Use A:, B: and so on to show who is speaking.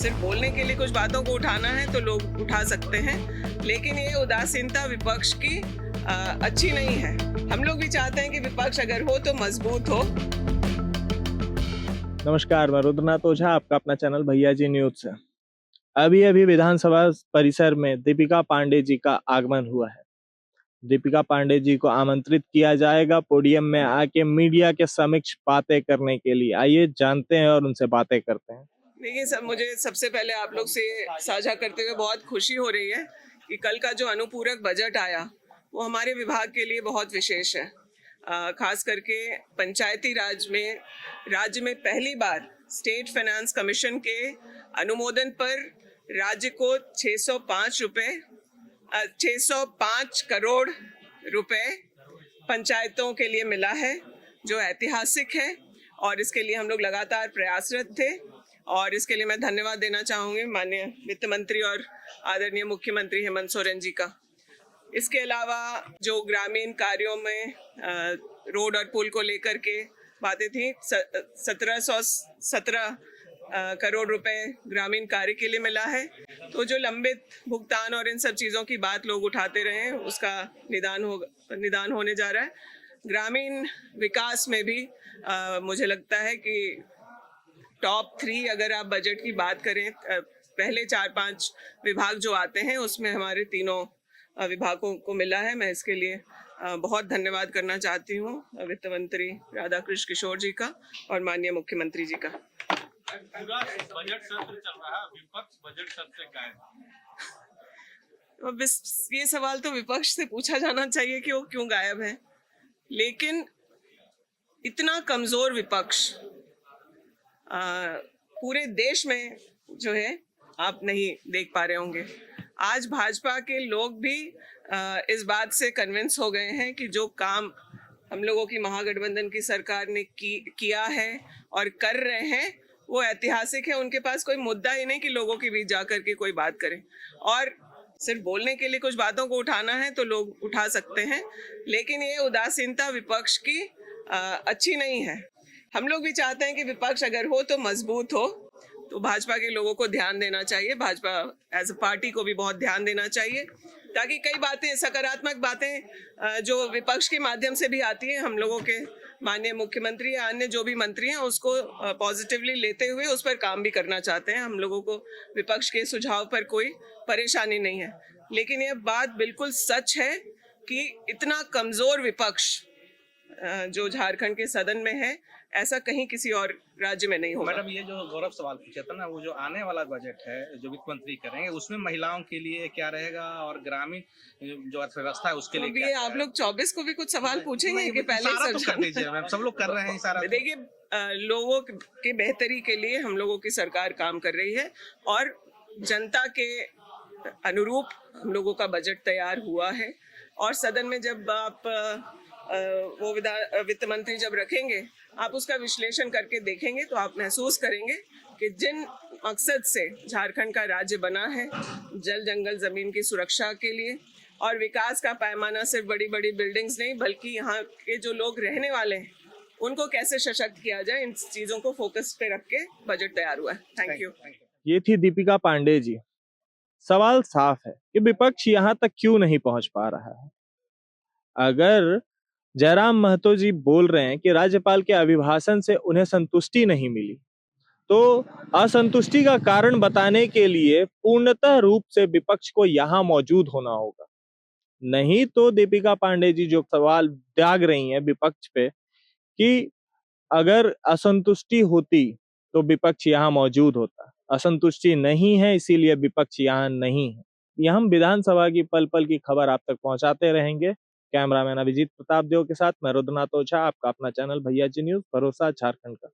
A: सिर्फ बोलने के लिए कुछ बातों को उठाना है तो लोग उठा सकते हैं, लेकिन ये उदासीनता विपक्ष की अच्छी नहीं है। हम लोग भी चाहते हैं कि विपक्ष अगर हो तो मजबूत हो।
B: नमस्कार, मैं रुद्रनाथ ओझा, आपका अपना चैनल भैया जी न्यूज से। अभी अभी विधानसभा परिसर में दीपिका पांडे जी का आगमन हुआ है। दीपिका पांडे जी को आमंत्रित किया जाएगा पोडियम में आके मीडिया के समक्ष बातें करने के लिए। आइए जानते हैं और उनसे बातें करते हैं।
A: देखिए सब, मुझे सबसे पहले आप लोग से साझा करते हुए बहुत खुशी हो रही है कि कल का जो अनुपूरक बजट आया वो हमारे विभाग के लिए बहुत विशेष है। खास करके पंचायती राज में राज्य में पहली बार स्टेट फाइनेंस कमीशन के अनुमोदन पर राज्य को 605 करोड़ रुपए पंचायतों के लिए मिला है, जो ऐतिहासिक है और इसके लिए हम लोग लगातार प्रयासरत थे और इसके लिए मैं धन्यवाद देना चाहूँगी माननीय वित्त मंत्री और आदरणीय मुख्यमंत्री हेमंत सोरेन जी का। इसके अलावा जो ग्रामीण कार्यों में रोड और पुल को लेकर के बातें थी, 1717 करोड़ रुपए ग्रामीण कार्य के लिए मिला है। तो जो लंबित भुगतान और इन सब चीज़ों की बात लोग उठाते रहे हैं उसका निदान होने जा रहा है। ग्रामीण विकास में भी मुझे लगता है कि टॉप 3 अगर आप बजट की बात करें, पहले 4-5 विभाग जो आते हैं उसमें हमारे तीनों विभागों को मिला है। मैं इसके लिए बहुत धन्यवाद करना चाहती हूँ वित्त मंत्री राधाकृष्ण किशोर जी का और माननीय मुख्यमंत्री जी का।
C: पूरा बजट सत्र चल रहा है, विपक्ष बजट सत्र से गायब।
A: अब ये सवाल तो विपक्ष से पूछा जाना चाहिए कि वो क्यों गायब है, लेकिन इतना कमजोर विपक्ष पूरे देश में जो है आप नहीं देख पा रहे होंगे। आज भाजपा के लोग भी इस बात से कन्विंस हो गए हैं कि जो काम हम लोगों की महागठबंधन की सरकार ने किया है और कर रहे हैं वो ऐतिहासिक है। उनके पास कोई मुद्दा ही नहीं कि लोगों के बीच जाकर के कोई बात करें, और सिर्फ बोलने के लिए कुछ बातों को उठाना है तो लोग उठा सकते हैं, लेकिन ये उदासीनता विपक्ष की अच्छी नहीं है। हम लोग भी चाहते हैं कि विपक्ष अगर हो तो मजबूत हो। तो भाजपा के लोगों को ध्यान देना चाहिए, भाजपा एज अ पार्टी को भी बहुत ध्यान देना चाहिए, ताकि कई बातें, सकारात्मक बातें जो विपक्ष के माध्यम से भी आती हैं, हम लोगों के माननीय मुख्यमंत्री या अन्य जो भी मंत्री हैं उसको पॉजिटिवली लेते हुए उस पर काम भी करना चाहते हैं। हम लोगों को विपक्ष के सुझाव पर कोई परेशानी नहीं है, लेकिन ये बात बिल्कुल सच है कि इतना कमजोर विपक्ष जो झारखंड के सदन में है ऐसा कहीं किसी और राज्य में नहीं होगा।
C: मैडम, ये जो गौरव सवाल पूछा था ना, वो जो आने वाला बजट है जो वित्त मंत्री करेंगे उसमें महिलाओं के लिए क्या रहेगा और ग्रामीण जो अर्थव्यवस्था है उसके लिए क्या?
A: ये आप लोग 24 को भी कुछ सवाल पूछेंगे कि पहले
C: तो कर दीजिए मैम, सब लोग कर रहे हैं सारा।
A: देखिए, लोगों के बेहतरी के लिए हम लोगों की सरकार काम कर रही है और जनता के अनुरूप हम लोगों का बजट तैयार हुआ है, और सदन में जब आप वो वित्त मंत्री जब रखेंगे आप उसका विश्लेषण करके देखेंगे तो आप महसूस करेंगे कि जिन मकसद से झारखंड का राज्य बना है, जल जंगल जमीन की सुरक्षा के लिए और विकास का पैमाना सिर्फ बड़ी बड़ी बिल्डिंग्स नहीं बल्कि यहाँ के जो लोग रहने वाले हैं उनको कैसे सशक्त किया जाए, इन चीजों को फोकस पे रख के बजट तैयार हुआ है। Thank you.
B: ये थी दीपिका पांडे जी। सवाल साफ है कि विपक्ष यहाँ तक क्यों नहीं पहुंच पा रहा है। अगर जयराम महतो जी बोल रहे हैं कि राज्यपाल के अभिभाषण से उन्हें संतुष्टि नहीं मिली, तो असंतुष्टि का कारण बताने के लिए पूर्णतः रूप से विपक्ष को यहाँ मौजूद होना होगा। नहीं तो दीपिका पांडे जी जो सवाल त्याग रही हैं विपक्ष पे कि अगर असंतुष्टि होती तो विपक्ष यहाँ मौजूद होता, असंतुष्टि नहीं है इसीलिए विपक्ष यहाँ नहीं है। यह हम विधानसभा की पल पल की खबर आप तक पहुंचाते रहेंगे। कैमरामैन अभिजीत प्रताप देव के साथ मैं रुद्रनाथ ओझा, आपका अपना चैनल भैया जी न्यूज, भरोसा झारखंड का।